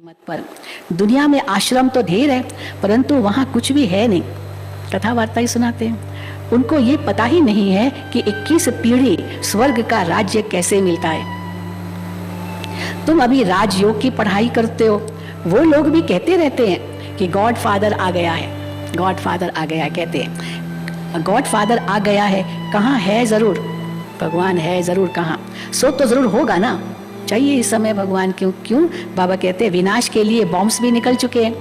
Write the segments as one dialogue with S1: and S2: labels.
S1: मत पर। दुनिया में आश्रम तो ढेर है, परंतु वहाँ कुछ भी है नहीं। कथा वार्ता ही सुनाते हैं। उनको ये पता ही नहीं है कि 21 पीढ़ी स्वर्ग का राज्य कैसे मिलता है। तुम अभी राजयोग की पढ़ाई करते हो, वो लोग भी कहते रहते हैं कि गॉड फादर आ गया है, गॉड फादर आ गया कहते हैं। गॉड फादर आ गया है, कहाँ है? जरूर भगवान है, जरूर कहाँ? सो तो जरूर होगा ना, चाहिए इस समय भगवान। क्यों बाबा कहते हैं विनाश के लिए बॉम्ब्स भी निकल चुके हैं,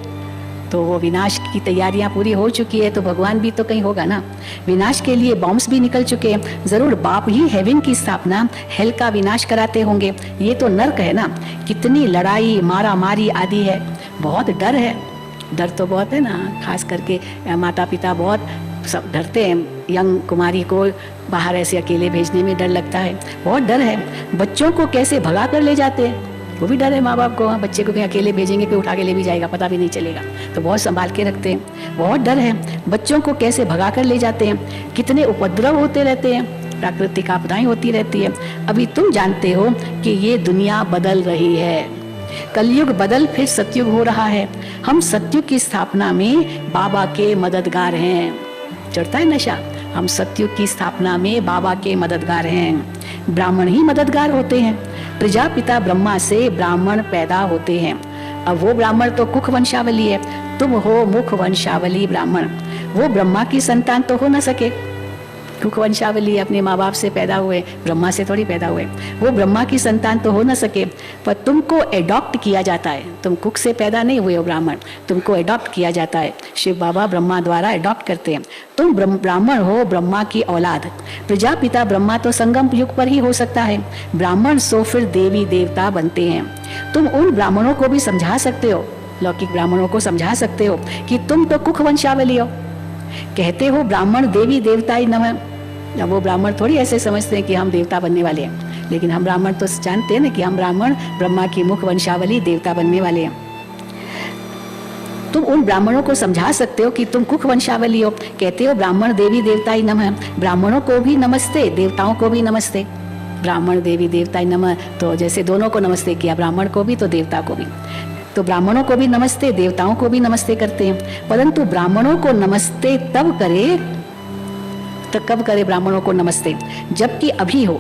S1: तो वो विनाश की तैयारियां पूरी हो चुकी है, तो भगवान भी तो कहीं होगा ना। विनाश के लिए बॉम्ब्स भी निकल चुके हैं, जरूर बाप ही हेवन की स्थापना, हेल का विनाश कराते होंगे। ये तो नर्क है ना, कितनी लड़ाई मारा मारी आदि है, बहुत डर है। डर तो बहुत है ना, खास करके माता पिता बहुत सब डरते हैं। यंग कुमारी को बाहर ऐसे अकेले भेजने में डर लगता है, बहुत डर है। बच्चों को कैसे भगा कर ले जाते हैं, वो भी डर है माँ बाप को। बच्चे को कहीं अकेले भेजेंगे, कोई उठा के ले भी जाएगा, पता भी नहीं चलेगा, तो बहुत संभाल के रखते हैं। बहुत डर है, बच्चों को कैसे भगा कर ले जाते हैं, कितने उपद्रव होते रहते हैं, प्राकृतिक आपदाएं होती रहती है। अभी तुम जानते हो कि ये दुनिया बदल रही है, कलयुग बदल फिर सतयुग हो रहा है। हम सतयुग की स्थापना में बाबा के मददगार हैं। चढ़ता है नशा, हम सतयुग की स्थापना में बाबा के मददगार हैं। ब्राह्मण ही मददगार होते हैं। प्रजापिता ब्रह्मा से ब्राह्मण पैदा होते हैं। अब वो ब्राह्मण तो कुख वंशावली है, तुम हो मुख वंशावली ब्राह्मण। वो ब्रह्मा की संतान तो हो न सके, कुख वंशावली अपने माँ बाप से पैदा हुए, ब्रह्मा से थोड़ी पैदा हुए। वो ब्रह्मा की संतान तो हो न सके, पर तुमको एडॉप्ट किया जाता है। तुम कुख से पैदा नहीं हुए हो ब्राह्मण, तुमको एडॉप्ट किया जाता है। शिव बाबा ब्रह्मा द्वारा एडॉप्ट करते हैं। तुम ब्राह्मण हो, ब्रह्मा की औलाद। प्रजापिता ब्रह्मा तो संगम युग पर ही हो सकता है, ब्राह्मण सो फिर देवी देवता बनते हैं। तुम उन ब्राह्मणों को भी समझा सकते हो, लौकिक ब्राह्मणों को समझा सकते हो कि तुम तो कुख वंशावली हो। कहते हो ब्राह्मण देवी देवताय नमः। अब वो ब्राह्मण थोड़ी ऐसे समझते हैं कि हम देवता बनने वाले हैं, लेकिन हम ब्राह्मण तो जानते हैं ना कि हम ब्राह्मण ब्रह्मा की मुख वंशावली देवता बनने वाले हैं। तुम उन ब्राह्मणों को समझा सकते हो कि तुम कुख वंशावली हो। कहते हो ब्राह्मण देवी देवताय नमः, ब्राह्मणों को भी नमस्ते, देवताओं को भी नमस्ते। ब्राह्मण देवी देवताय नमः, तो जैसे दोनों को नमस्ते किया, ब्राह्मण को भी तो देवता को भी। तो ब्राह्मणों को भी नमस्ते, देवताओं को भी नमस्ते करते हैं। परंतु ब्राह्मणों को नमस्ते तब करे, तो कब करे ब्राह्मणों को नमस्ते? जबकि अभी हो,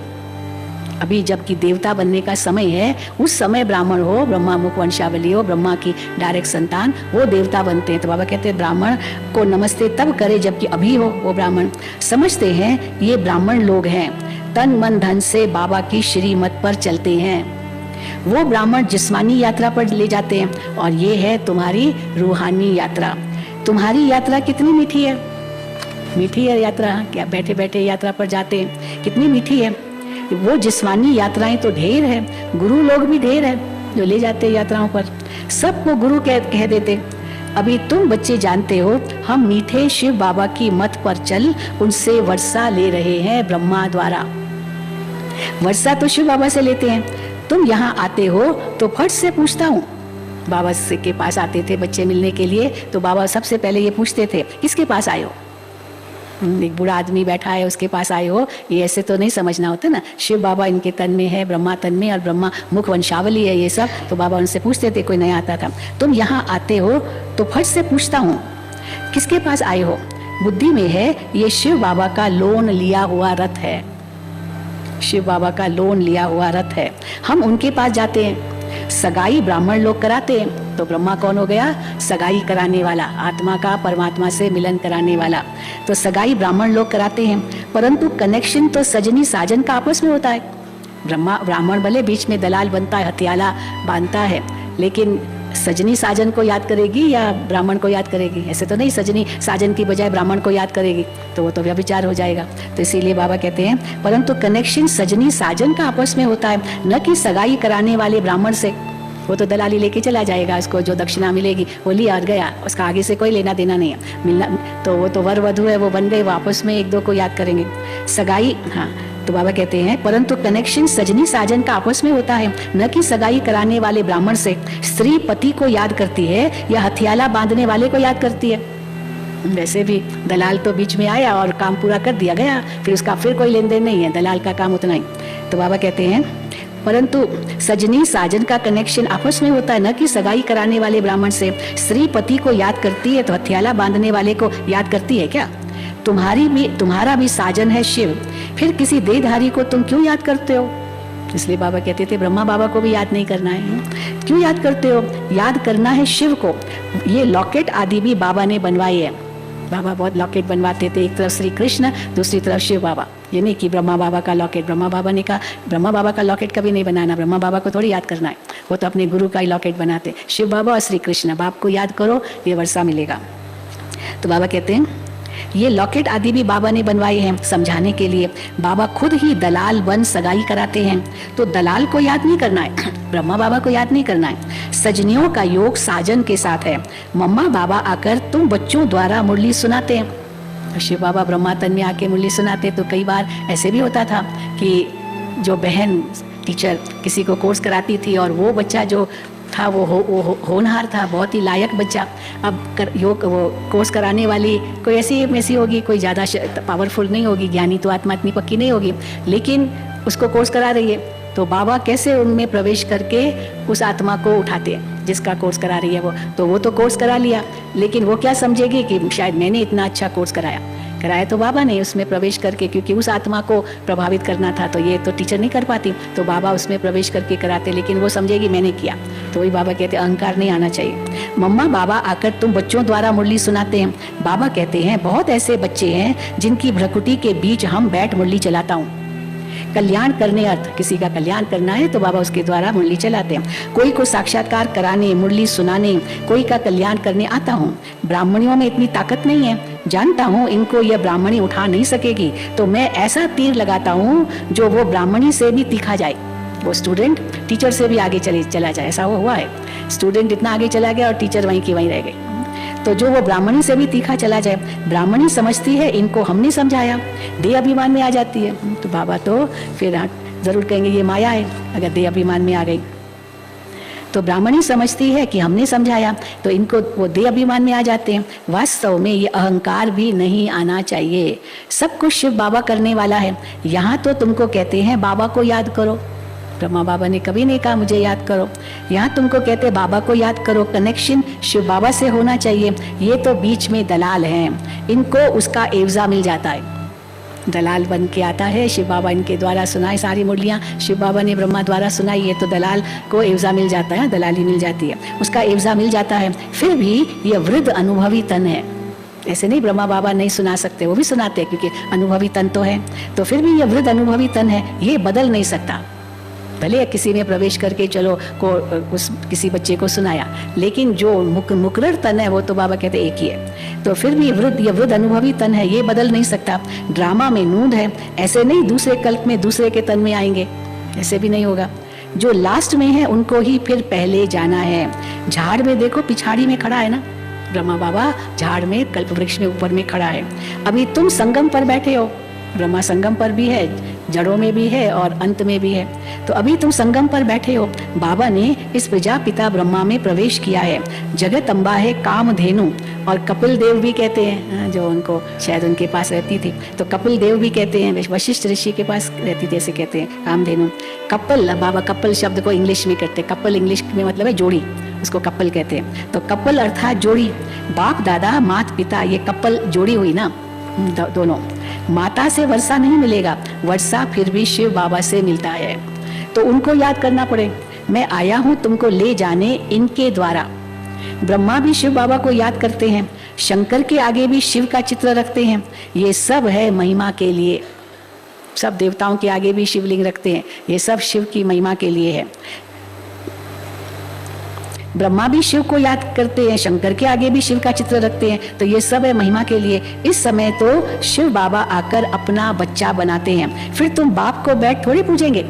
S1: अभी जबकि देवता बनने का समय है, उस समय ब्राह्मण हो, ब्रह्मा मुख वंशावली हो, ब्रह्मा की डायरेक्ट संतान, वो देवता बनते हैं। तो बाबा कहते हैं ब्राह्मण को नमस्ते तब करे जबकि अभी हो वो ब्राह्मण। समझते हैं ये ब्राह्मण लोग हैं, तन मन धन से बाबा की श्रीमत पर चलते हैं। वो ब्राह्मण जिस्मानी यात्रा पर ले जाते हैं, और ये है तुम्हारी रूहानी यात्रा। तुम्हारी यात्रा कितनी मीठी है, मीठी है यात्रा। क्या बैठे बैठे यात्रा पर जाते हैं, कितनी मीठी है। वो जिस्मानी यात्राएं तो ढेर है, गुरु लोग भी ढेर है जो ले जाते हैं यात्राओं पर, सबको गुरु कह देते। अभी तुम बच्चे जानते हो हम मीठे शिव बाबा की मत पर चल उनसे वर्षा ले रहे हैं ब्रह्मा द्वारा। वर्षा तो शिव बाबा से लेते हैं। तुम यहाँ आते हो तो फट से पूछता हूँ, बाबा से के पास आते थे बच्चे मिलने के लिए, तो बाबा सबसे पहले ये पूछते थे किसके पास आए हो। एक बूढ़ा आदमी बैठा है उसके पास आए हो, ये ऐसे तो नहीं समझना होता ना। शिव बाबा इनके तन में है, ब्रह्मा तन में, और ब्रह्मा मुख वंशावली है ये सब। तो बाबा उनसे पूछते थे, कोई नया आता था, तुम यहाँ आते हो तो फट से पूछता हूँ किसके पास आए हो। बुद्धि में है ये शिव बाबा का लोन लिया हुआ रथ है, शिव बाबा का लोन लिया हुआ रथ है। हम उनके पास जाते हैं। सगाई ब्राह्मण लोग कराते हैं, तो ब्रह्मा कौन हो गया? सगाई कराने वाला, आत्मा का परमात्मा से मिलन कराने वाला। तो सगाई ब्राह्मण लोग कराते हैं, परंतु कनेक्शन तो सजनी साजन का आपस में होता है। ब्राह्मण भले बीच में दलाल बनता है, हथियाला बांधता है, लेकिन सजनी साजन को याद करेगी या ब्राह्मण को याद करेगी? ऐसे तो नहीं, सजनी साजन की बजाय ब्राह्मण को याद करेगी, तो वो तो व्यभिचार हो जाएगा। तो इसीलिए बाबा कहते हैं परंतु कनेक्शन सजनी साजन का आपस में होता है, न कि सगाई कराने वाले ब्राह्मण से। वो तो दलाली लेके चला जाएगा, उसको जो दक्षिणा मिलेगी वो लिया और गया, उसका आगे से कोई लेना देना नहीं है। मिलना तो वो तो वर वधू है, वो बन गए, वापस में एक दो को याद करेंगे। सगाई, हाँ, तो बाबा कहते हैं परंतु कनेक्शन सजनी साजन का आपस में होता है, न कि सगाई कराने वाले ब्राह्मण से। स्त्री पति को याद करती है या हथियाला बांधने वाले को याद करती है? वैसे भी दलाल तो बीच में आया और काम पूरा कर दिया गया, फिर उसका फिर कोई लेन देन नहीं है, दलाल का काम उतना ही। तो बाबा कहते हैं परंतु सजनी साजन का कनेक्शन आपस में होता है, न कि सगाई कराने वाले ब्राह्मण से। स्त्री पति को याद करती है तो हथियाला बांधने वाले को याद करती है क्या? तुम्हारा भी साजन है शिव, फिर किसी देहधारी को तुम क्यों याद करते हो? इसलिए बाबा कहते थे ब्रह्मा बाबा को भी याद नहीं करना है। क्यों याद करते हो? याद करना है शिव को। ये लॉकेट आदि भी बाबा ने बनवाई है। बाबा बहुत लॉकेट बनवाते थे, एक तरफ श्री कृष्ण, दूसरी तरफ शिव बाबा। ये नहीं कि ब्रह्मा बाबा का लॉकेट, ब्रह्मा बाबा ने कहा ब्रह्मा बाबा का लॉकेट कभी नहीं बनाना, ब्रह्मा बाबा को थोड़ी याद करना है, वो तो अपने गुरु का ही लॉकेट बनाते। शिव बाबा और श्री कृष्ण, बाप को याद करो, ये वर्षा मिलेगा। तो बाबा कहते हैं ये लॉकेट आदि भी बाबा ने बनवाए हैं समझाने के लिए। बाबा खुद ही दलाल बन सगाई कराते हैं, तो दलाल को याद नहीं करना है, ब्रह्मा बाबा को याद नहीं करना है। सजनियों का योग साजन के साथ है। मम्मा बाबा आकर तुम बच्चों द्वारा मुरली सुनाते हैं। शिव बाबा ब्रह्मा तन में आके मुरली सुनाते। तो कई बार ऐसे भी होता था कि जो बहन टीचर किसी को कोर्स कराती थी और वो बच्चा जो था वो होनहार था, बहुत ही लायक बच्चा। अब योग वो कोर्स कराने वाली कोई ऐसी होगी, कोई ज़्यादा पावरफुल नहीं होगी, ज्ञानी तो आत्मा इतनी पक्की नहीं होगी, लेकिन उसको कोर्स करा रही है। तो बाबा कैसे उनमें प्रवेश करके उस आत्मा को उठाते हैं जिसका कोर्स करा रही है वो तो कोर्स करा लिया, लेकिन वो क्या समझेगी कि शायद मैंने इतना अच्छा कोर्स कराया तो बाबा ने उसमें प्रवेश करके, क्योंकि उस आत्मा को प्रभावित करना था, तो ये तो टीचर नहीं कर पाती, तो बाबा उसमें प्रवेश करके कराते, लेकिन वो समझेगी मैंने किया। तो वही बाबा कहते हैं अहंकार नहीं आना चाहिए। मम्मा बाबा आकर तुम बच्चों द्वारा मुरली सुनाते हैं। बाबा कहते हैं बहुत ऐसे बच्चे हैं जिनकी भ्रकुटी के बीच हम बैठ मुरली चलाता हूँ। कल्याण करने अर्थ, किसी का कल्याण करना है तो बाबा उसके द्वारा मुरली चलाते हैं। कोई को साक्षात्कार कराने, मुरली सुनाने, कोई का कल्याण करने आता हूँ। ब्राह्मणियों में इतनी ताकत नहीं है, जानता हूँ इनको यह ब्राह्मणी उठा नहीं सकेगी, तो मैं ऐसा तीर लगाता हूँ जो वो ब्राह्मणी से भी तीखा जाए, वो स्टूडेंट टीचर से भी आगे चला जाए। ऐसा वो हुआ है, स्टूडेंट इतना आगे चला गया और टीचर वहीं की वहीं रह गई, तो जो वो ब्राह्मणी से भी तीखा चला जाए। ब्राह्मणी समझती है इनको हमने समझाया, देह अभिमान में आ जाती है, तो बाबा तो फिर जरूर कहेंगे ये माया है अगर देह अभिमान में आ गई। तो ब्राह्मणी समझती है कि हमने समझाया, तो इनको वो देह अभिमान में आ जाते हैं। वास्तव में ये अहंकार भी नहीं आना चाहिए। सब कुछ शिव बाबा करने वाला है। यहाँ तो तुमको कहते हैं बाबा को याद करो, ब्रह्मा बाबा ने कभी नहीं कहा मुझे याद करो। यहाँ तुमको कहते बाबा को याद करो, कनेक्शन शिव बाबा से होना चाहिए। ये तो बीच में दलाल हैं, इनको उसका एवजा मिल जाता है, दलाल बन के आता है। शिव बाबा इनके द्वारा सुनाए सारी मुरलियाँ, शिव बाबा ने ब्रह्मा द्वारा सुनाई है, तो दलाल को एवजा मिल जाता है, दलाली मिल जाती है, उसका एवजा मिल जाता है। फिर भी ये वृद्ध अनुभवी तन है, ऐसे नहीं ब्रह्मा बाबा नहीं सुना सकते, वो भी सुनाते हैं क्योंकि अनुभवी तन तो है। तो फिर भी ये वृद्ध अनुभवी तन है, ये बदल नहीं सकता। भले किसी में प्रवेश करके चलो उस किसी बच्चे को सुनाया, लेकिन जो मुकर्रर तन है वो तो बाबा कहते एक ही है। तो फिर भी ये वृद्ध अनुभवी तन है, ये बदल नहीं सकता। ड्रामा में नूंद है, ऐसे नहीं दूसरे कल्प में दूसरे के तन में आएंगे, ऐसे भी नहीं होगा। जो लास्ट में है उनको ही फिर पहले जाना है। झाड़ में देखो पिछाड़ी में खड़ा है ना ब्रह्मा बाबा, झाड़ में कल्प वृक्ष में ऊपर में खड़ा है। अभी तुम संगम पर बैठे हो, ब्रह्मा संगम पर भी है, जड़ों में भी है और अंत में भी है। तो अभी तुम संगम पर बैठे हो। बाबा ने इस प्रजापिता ब्रह्मा में प्रवेश किया है। जगत अम्बा है कामधेनु, और कपिल देव भी कहते हैं, जो उनको शायद उनके पास रहती थी, तो कपिल देव भी कहते हैं, वशिष्ठ ऋषि के पास रहती थी, ऐसे कहते हैं कामधेनु। कपिल, बाबा कपिल शब्द को इंग्लिश में कहते हैं, कपिल इंग्लिश में मतलब है जोड़ी, उसको कपिल कहते हैं। तो कपिल अर्थात जोड़ी, बाप दादा मात पिता, ये कपिल जोड़ी हुई ना दोनों। माता से वर्षा नहीं मिलेगा, वर्षा फिर भी शिव बाबा से मिलता है, तो उनको याद करना पड़े। मैं आया हूँ तुमको ले जाने इनके द्वारा। ब्रह्मा भी शिव बाबा को याद करते हैं, शंकर के आगे भी शिव का चित्र रखते हैं। ये सब है महिमा के लिए, सब देवताओं के आगे भी शिवलिंग रखते हैं, ये सब शिव की महिमा के लिए है। ब्रह्मा भी शिव को याद करते हैं, शंकर के आगे भी शिव का चित्र रखते हैं, तो ये सब है महिमा के लिए। इस समय तो शिव बाबा आकर अपना बच्चा बनाते हैं। फिर तुम बाप को बैठ थोड़ी पूजेंगे,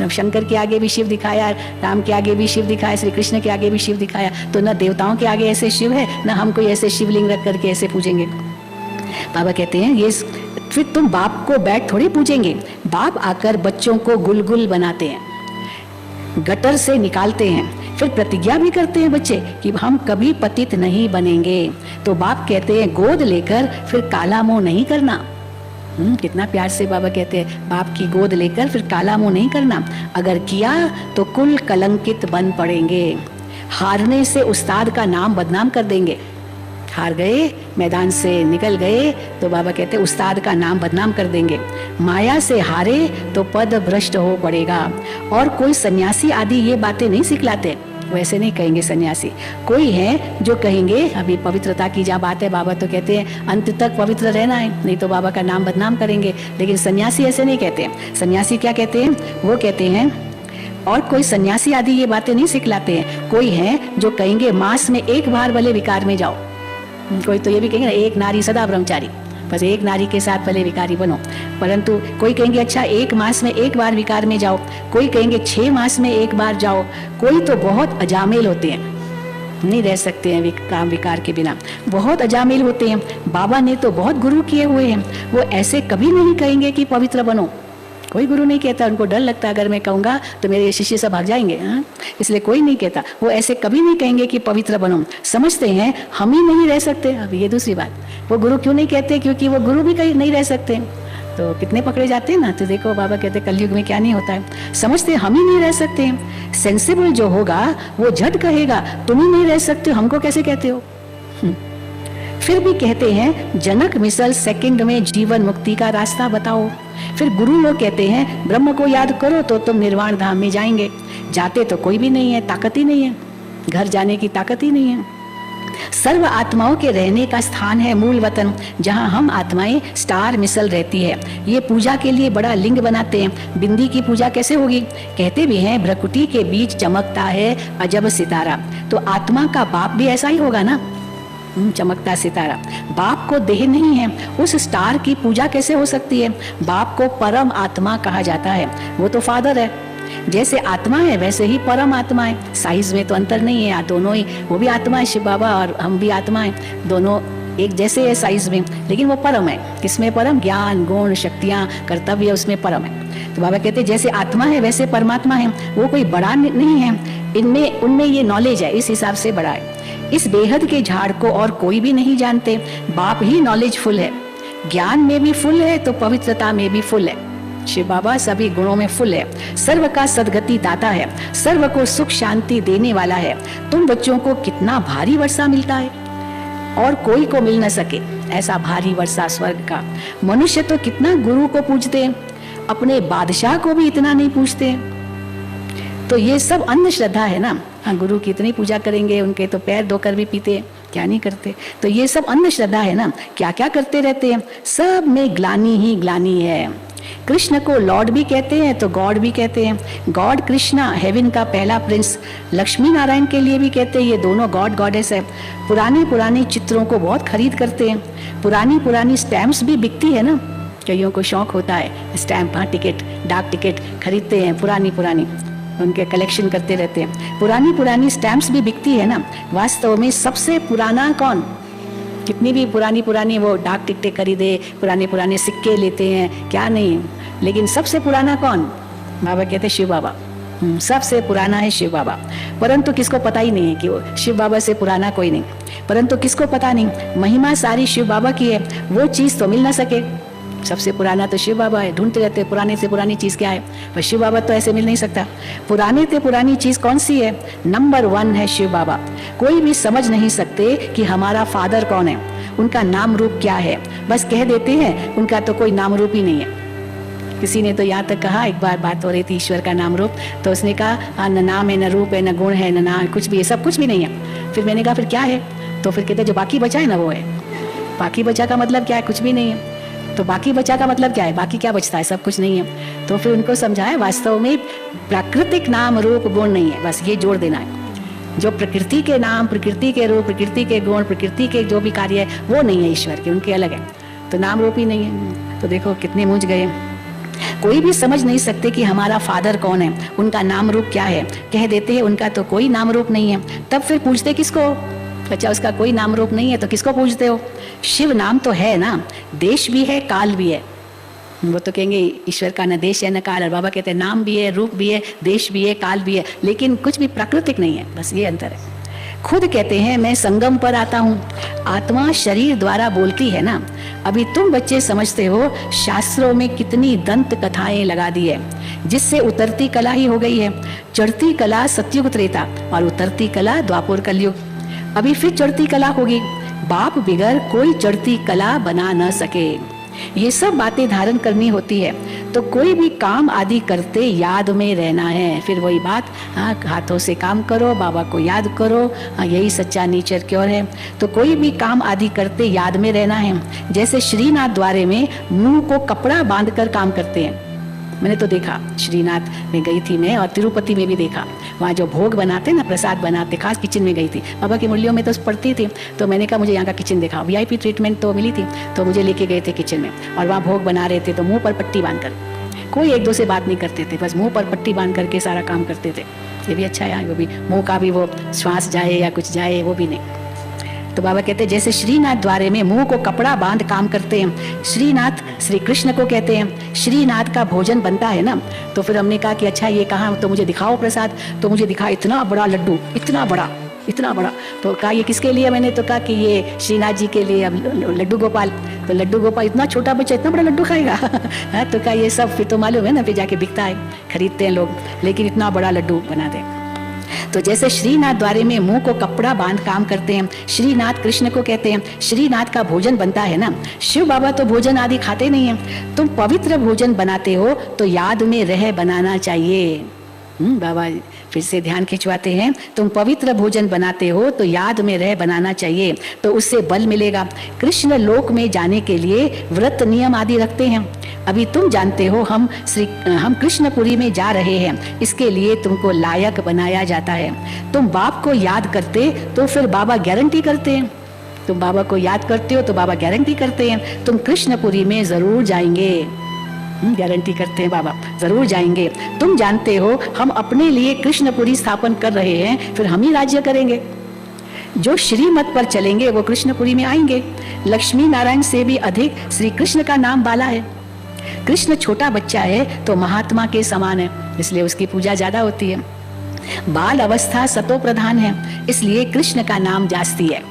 S1: शंकर के आगे भी शिव दिखाया, राम के आगे भी शिव दिखाया, श्री कृष्ण के आगे भी शिव दिखाया, तो न देवताओं के आगे ऐसे शिव है, न हम कोई ऐसे शिवलिंग रख करके ऐसे पूजेंगे। बाबा कहते हैं ये फिर तुम बाप को बैठ थोड़ी पूजेंगे। बाप आकर बच्चों को गुलगुल बनाते हैं, गटर से निकालते हैं, फिर प्रतिज्ञा भी करते हैं बच्चे कि हम कभी पतित नहीं बनेंगे। तो बाप कहते हैं गोद लेकर फिर काला मुंह नहीं करना, कितना प्यार से बाबा कहते हैं, बाप की गोद लेकर फिर काला मुंह नहीं करना, अगर किया तो कुल कलंकित बन पड़ेंगे। हारने से उस्ताद का नाम बदनाम कर देंगे। हार गए, मैदान से निकल गए तो बाबा कहते हैं उस्ताद का नाम बदनाम कर देंगे। माया से हारे तो पद भ्रष्ट हो पड़ेगा। और कोई सन्यासी आदि ये बातें नहीं सिखलाते, वैसे नहीं कहेंगे सन्यासी। कोई है जो कहेंगे, अभी पवित्रता की जहाँ बात है, बाबा तो कहते हैं अंत तक पवित्र रहना है, नहीं तो बाबा का नाम बदनाम करेंगे। लेकिन सन्यासी ऐसे नहीं कहते। सन्यासी क्या कहते हैं? वो कहते हैं, और कोई सन्यासी आदि ये बातें नहीं सिखलाते हैं। कोई है जो कहेंगे मास में एक बार भले विकार में जाओ। कोई तो ये भी कहेंगे एक नारी सदा ब्रह्मचारी, बस एक नारी के साथ भले विकारी बनो। परंतु कोई कहेंगे अच्छा 1 मास में एक बार विकार में जाओ, कोई कहेंगे 6 मास में एक बार जाओ। कोई तो बहुत अजामिल होते हैं, नहीं रह सकते हैं काम विकार के बिना, बहुत अजामिल होते हैं। बाबा ने तो बहुत गुरु किए हुए हैं, वो ऐसे कभी नहीं कहेंगे कि पवित्र बनो। कोई गुरु नहीं कहता, उनको डर लगता अगर मैं कहूँगा तो मेरे शिष्य सब भाग जाएंगे, हाँ? इसलिए कोई नहीं कहता। वो ऐसे कभी नहीं कहेंगे कि पवित्र बनो। समझते हैं हम ही नहीं रह सकते। अब ये दूसरी बात, वो गुरु क्यों नहीं कहते? क्योंकि वो गुरु भी कहीं नहीं रह सकते, तो कितने पकड़े जाते हैं ना। तो देखो बाबा कहते कलयुग में क्या नहीं होता है। समझते हम ही नहीं रह सकते हैं। सेंसिबल जो होगा वो झट कहेगा तुम ही नहीं रह सकते, हमको कैसे कहते हो। फिर भी कहते हैं जनक मिसल सेकंड में जीवन मुक्ति का रास्ता बताओ। फिर गुरु लोग कहते हैं ब्रह्म को याद करो तो तुम निर्वाण धाम में जाएंगे। जाते तो कोई भी नहीं है, ताकत ही नहीं है, घर जाने की ताकत ही नहीं है। सर्व आत्माओं के रहने का स्थान है मूल वतन, जहां हम आत्माएं स्टार मिसल रहती है। ये पूजा के लिए बड़ा लिंग बनाते हैं। बिंदी की पूजा कैसे होगी? कहते भी हैं भ्रकुटी के बीच चमकता है अजब सितारा। तो आत्मा का बाप भी ऐसा ही होगा ना, चमकता सितारा। बाप को देह नहीं है, उस स्टार की पूजा कैसे हो सकती है? बाप को परम आत्मा कहा जाता है, वो तो फादर है। जैसे आत्मा है वैसे ही परम आत्मा है, साइज में तो अंतर नहीं है, दोनों ही, वो भी आत्मा है शिव बाबा और हम भी आत्मा है, दोनों एक जैसे है साइज में, लेकिन वो परम है। किसमें परम? ज्ञान गुण शक्तियाँ कर्तव्य उसमें परम है। तो बाबा कहते जैसे आत्मा है वैसे परमात्मा है, वो कोई बड़ा नहीं है, इनमें उनमें ये नॉलेज है, इस हिसाब से बड़ा है। इस बेहद के झाड़ को और कोई भी नहीं जानते। बाप ही नॉलेज फुल है, ज्ञान में भी फुल है तो पवित्रता में भी फुल है। शिव बाबा सभी गुणों में फुल है, सर्व का सदगति दाता है, सर्व को सुख शांति देने वाला है। तुम बच्चों को कितना भारी वर्षा मिलता है, और कोई को मिल न सके ऐसा भारी वर्षा स्वर्ग का। मनुष्य तो कितना गुरु को पूजते हैं, अपने बादशाह को भी इतना नहीं पूछते। तो ये सब अंधश्रद्धा है ना। हाँ, गुरु की इतनी पूजा करेंगे, उनके तो पैर धोकर भी पीते, क्या नहीं करते। तो ये सब अंधश्रद्धा है ना, क्या क्या करते रहते हैं। सब में ग्लानी ही ग्लानी है। कृष्ण को लॉर्ड भी कहते हैं तो गॉड भी कहते हैं। गॉड कृष्णा हेवन का पहला प्रिंस, लक्ष्मी नारायण के लिए भी कहते हैं ये दोनों गॉड गॉडेस है। पुराने चित्रों को बहुत खरीद करते हैं। पुरानी स्टैम्प्स भी बिकती है ना, कईयों को शौक होता है स्टैम्प, हाँ, टिकट, डाक टिकट खरीदते हैं, पुरानी उनके कलेक्शन करते रहते हैं। पुरानी स्टैम्प्स भी बिकती है ना। वास्तव में सबसे पुराना कौन? कितनी भी पुरानी वो डाक टिकटें खरीदे, पुराने सिक्के लेते हैं, क्या नहीं, लेकिन सबसे पुराना कौन? बाबा कहते शिव बाबा, सबसे पुराना है शिव बाबा। परंतु किसको पता ही नहीं है कि वो शिव बाबा से पुराना कोई नहीं। परंतु किसको पता नहीं महिमा सारी शिव बाबा की है, वो चीज तो मिल ना सके। सबसे पुराना तो शिव बाबा है, ढूंढते रहते पुराने से पुरानी चीज क्या है, पर शिव बाबा तो ऐसे मिल नहीं सकता। पुराने से पुरानी चीज कौन सी है? नंबर 1 है शिव बाबा। कोई भी समझ नहीं सकते कि हमारा फादर कौन है, उनका नाम रूप क्या है, बस कह देते हैं उनका तो कोई नाम रूप ही नहीं है। किसी ने तो यहाँ तक कहा, एक बार बात हो रही थी ईश्वर का नाम रूप, तो उसने कहा न नाम है, न रूप है, न गुण है, न नाम, कुछ भी है, सब कुछ भी नहीं है। फिर मैंने कहा फिर क्या है? तो फिर कहते जो बाकी बचा है ना वो है। बाकी बचा का मतलब क्या है? कुछ भी नहीं है। तो बाकी बचा का मतलब क्या है? बाकी क्या बचता है? सब कुछ नहीं है। तो फिर उनको समझाया वास्तव में प्राकृतिक नाम रूप गुण नहीं है, बस ये जोड़ देना है। जो प्रकृति के नाम, प्रकृति के रूप, प्रकृति के गुण, प्रकृति के जो भी कार्य है वो नहीं है ईश्वर के, उनके अलग है। तो नाम रूप ही नहीं है। तो देखो कितने मूझ गए। कोई भी समझ नहीं सकते कि हमारा फादर कौन है, उनका नाम रूप क्या है। कह देते हैं उनका तो कोई नाम रूप नहीं है। तब फिर पूछते किसको? अच्छा, उसका कोई नाम रूप नहीं है तो किसको पूछते हो? शिव नाम तो है ना, देश भी है, काल भी है। वो तो कहेंगे ईश्वर का न देश है न काल है। बाबा कहते हैं नाम भी है, रूप भी है, देश भी है, काल भी है, लेकिन कुछ भी प्राकृतिक नहीं है, बस ये अंतर है। खुद कहते हैं मैं संगम पर आता हूँ। आत्मा शरीर द्वारा बोलती है ना। अभी तुम बच्चे समझते हो शास्त्रों में कितनी दंत कथाएं लगा दी है, जिससे उतरती कला ही हो गई है। चढ़ती कला सतयुग त्रेता और उतरती कला द्वापर कलयुग। अभी फिर चढ़ती कला होगी। बाप बिगर कोई चढ़ती कला बना न सके। ये सब बातें धारण करनी होती है। तो कोई भी काम आदि करते याद में रहना है। फिर वही बात, हाँ, हाथों से काम करो, बाबा को याद करो, हाँ, यही सच्चा नेचर क्योर है। तो कोई भी काम आदि करते याद में रहना है। जैसे श्रीनाथ द्वारे में मुंह को कपड़ा बांधकर काम करते हैं। मैंने तो देखा, श्रीनाथ में गई थी मैं, और तिरुपति में भी देखा। वहाँ जो भोग बनाते ना, प्रसाद बनाते, खास किचन में गई थी। बाबा की मुरलियों में तो पढ़ती थी, तो मैंने कहा मुझे यहाँ का किचन देखा। वीआईपी ट्रीटमेंट तो मिली थी, तो मुझे लेके गए थे किचन में, और वहाँ भोग बना रहे थे। तो मुंह पर पट्टी बांधकर, कोई एक दो से बात नहीं करते थे, बस मुंह पर पट्टी बांध करके सारा काम करते थे। ये भी अच्छा है, वो भी मुंह का भी वो श्वास जाए या कुछ जाए वो भी नहीं। तो बाबा कहते हैं जैसे श्रीनाथ द्वारे में मुंह को कपड़ा बांध काम करते हैं। श्रीनाथ श्री कृष्ण को कहते हैं। श्रीनाथ का भोजन बनता है ना। तो फिर हमने कहा कि अच्छा ये कहाँ, तो मुझे दिखाओ प्रसाद। तो मुझे दिखा इतना बड़ा लड्डू, इतना बड़ा, इतना बड़ा। तो कहा ये किसके लिए? मैंने तो कहा कि ये श्रीनाथ जी के लिए, अब लड्डू गोपाल। तो लड्डू गोपाल, इतना छोटा बच्चा इतना बड़ा लड्डू खाएगा? तो कहा ये सब फिर तो मालूम है ना, फिर जाके बिकता है, खरीदते हैं लोग, लेकिन इतना बड़ा लड्डू बना दे। तो जैसे श्रीनाथ द्वारे में मुंह को कपड़ा बांध काम करते हैं, श्रीनाथ कृष्ण को कहते हैं। श्रीनाथ का भोजन बनता है ना। शिव बाबा तो भोजन आदि खाते नहीं हैं। तुम पवित्र भोजन बनाते हो तो याद में रह बनाना चाहिए। बाबा फिर से ध्यान खिंचवाते हैं, तुम पवित्र भोजन बनाते हो तो याद में रह बनाना चाहिए, तो उससे बल मिलेगा। कृष्ण लोक में जाने के लिए व्रत नियम आदि रखते हैं। अभी तुम जानते हो हम कृष्णपुरी में जा रहे हैं, इसके लिए तुमको लायक बनाया जाता है। तुम बाप को याद करते तो फिर बाबा गारंटी करते हैं। तुम बाबा को याद करते हो तो बाबा गारंटी करते हैं, तुम कृष्णपुरी में जरूर जाएंगे। गारंटी करते हैं बाबा, जरूर जाएंगे। तुम जानते हो हम अपने लिए कृष्णपुरी स्थापन कर रहे हैं, फिर हम ही राज्य करेंगे। जो श्रीमत पर चलेंगे वो कृष्णपुरी में आएंगे। लक्ष्मी नारायण से भी अधिक श्री कृष्ण का नाम बाला है। कृष्ण छोटा बच्चा है तो महात्मा के समान है, इसलिए उसकी पूजा ज्यादा होती है। बाल अवस्था सतो प्रधान है, इसलिए कृष्ण का नाम जास्ती है।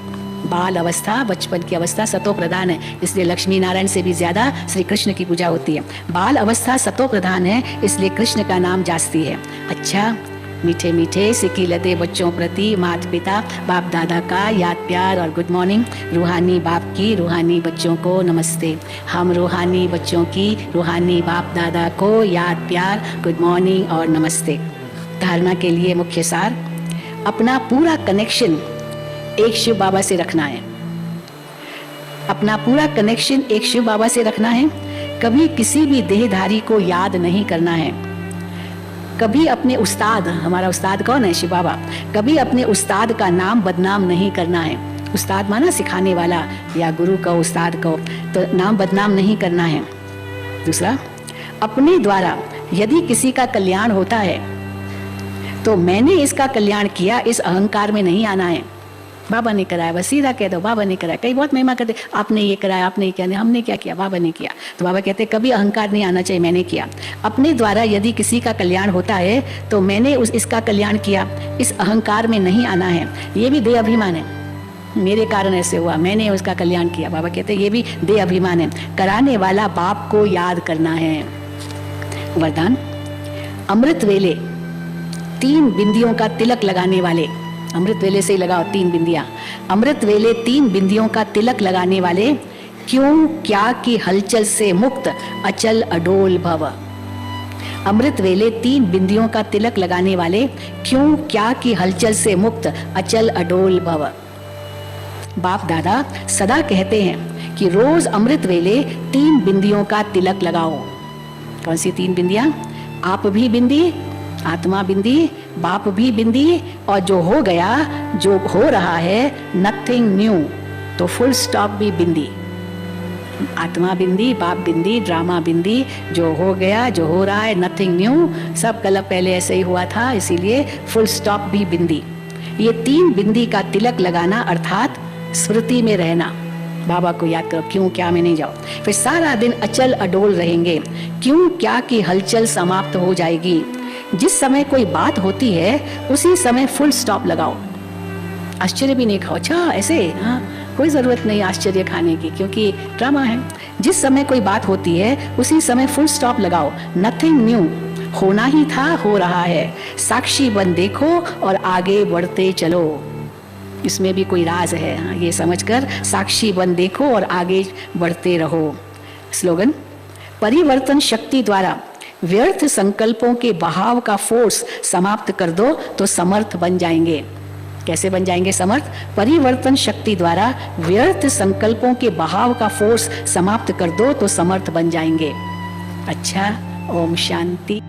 S1: बाल अवस्था, बचपन की अवस्था सतो प्रधान है, इसलिए लक्ष्मी नारायण से भी ज्यादा श्री कृष्ण की पूजा होती है। बाल अवस्था सतो प्रधान है, इसलिए कृष्ण का नाम जास्ती है। अच्छा, मीठे मीठे सिकी लदे बच्चों प्रति माता पिता बाप दादा का याद प्यार और गुड मॉर्निंग। रूहानी बाप की रूहानी बच्चों को नमस्ते। हम रूहानी बच्चों की रूहानी बाप दादा को याद प्यार, गुड मॉर्निंग और नमस्ते। धारणा के लिए मुख्य सार, अपना पूरा कनेक्शन एक शिव बाबा से रखना है। अपना पूरा कनेक्शन एक शिव बाबा से रखना है। कभी किसी भी देहधारी को याद नहीं करना है। कभी अपने उस्ताद, हमारा उस्ताद कौन है? शिव बाबा। कभी अपने उस्ताद का नाम बदनाम नहीं करना है। उस्ताद माना सिखाने वाला या गुरु का उस्ताद को, तो नाम बदनाम नहीं करना है। दूसरा, अपने द्वारा यदि किसी का कल्याण होता है तो मैंने इसका कल्याण किया, इस अहंकार में नहीं आना है। बाबा ने कराया, बस सीधा कह दो बाबा ने कराया। कई बहुत महिमा करते, आपने ये कराया, आपने ये किया, हमने क्या किया, बाबा ने किया। तो बाबा कहते कभी अहंकार नहीं आना चाहिए, मैंने किया। अपने द्वारा यदि किसी का कल्याण होता है तो मैंने इसका कल्याण किया, इस अहंकार में नहीं आना है। ये भी देह अभिमान है, मेरे कारण ऐसे हुआ, मैंने उसका कल्याण किया। बाबा कहते ये भी देह अभिमान है। कराने वाला बाप को याद करना है। वरदान, अमृत वेले 3 बिंदियों का तिलक लगाने वाले, अमृत वेले से ही लगाओ 3 बिंदियां। अमृत वेले 3 बिंदियों का तिलक लगाने वाले, क्यों क्या की हलचल से मुक्त अचल अडोल भव। अमृत वेले 3 बिंदियों का तिलक लगाने वाले, क्यों क्या की हलचल से मुक्त अचल अडोल भव। बाप दादा सदा कहते हैं कि रोज अमृत वेले 3 बिंदियों का तिलक लगाओ। कौन सी 3 बिंदियां? आप भी बिंदी, आत्मा बिंदी, बाप भी बिंदी, और जो हो गया, जो हो रहा है, नथिंग न्यू, तो फुल स्टॉप भी बिंदी। आत्मा बिंदी, बाप बिंदी, ड्रामा बिंदी, जो हो गया, जो हो रहा है, नथिंग न्यू, सब कल पहले ऐसे ही हुआ था, इसीलिए फुल स्टॉप भी बिंदी। ये 3 बिंदी का तिलक लगाना अर्थात स्मृति में रहना। बाबा को याद करो, क्यों क्या में नहीं जाओ। फिर सारा दिन अचल अडोल रहेंगे। क्यों क्या की हलचल समाप्त हो जाएगी। जिस समय कोई बात होती है उसी समय फुल स्टॉप लगाओ। आश्चर्य भी नहीं खाओ, अच्छा ऐसे, हाँ कोई ज़रूरत नहीं आश्चर्य खाने की, क्योंकि ड्रामा है। जिस समय कोई बात होती है उसी समय फुल स्टॉप लगाओ। नथिंग न्यू, होना ही था, हो रहा है। साक्षी बन देखो और आगे बढ़ते चलो। इसमें भी कोई राज है, हाँ, ये समझकर साक्षी बन देखो और आगे बढ़ते रहो। स्लोगन, परिवर्तन शक्ति द्वारा व्यर्थ संकल्पों के बहाव का फोर्स समाप्त कर दो तो समर्थ बन जाएंगे। कैसे बन जाएंगे समर्थ? परिवर्तन शक्ति द्वारा व्यर्थ संकल्पों के बहाव का फोर्स समाप्त कर दो तो समर्थ बन जाएंगे। अच्छा, ओम शांति।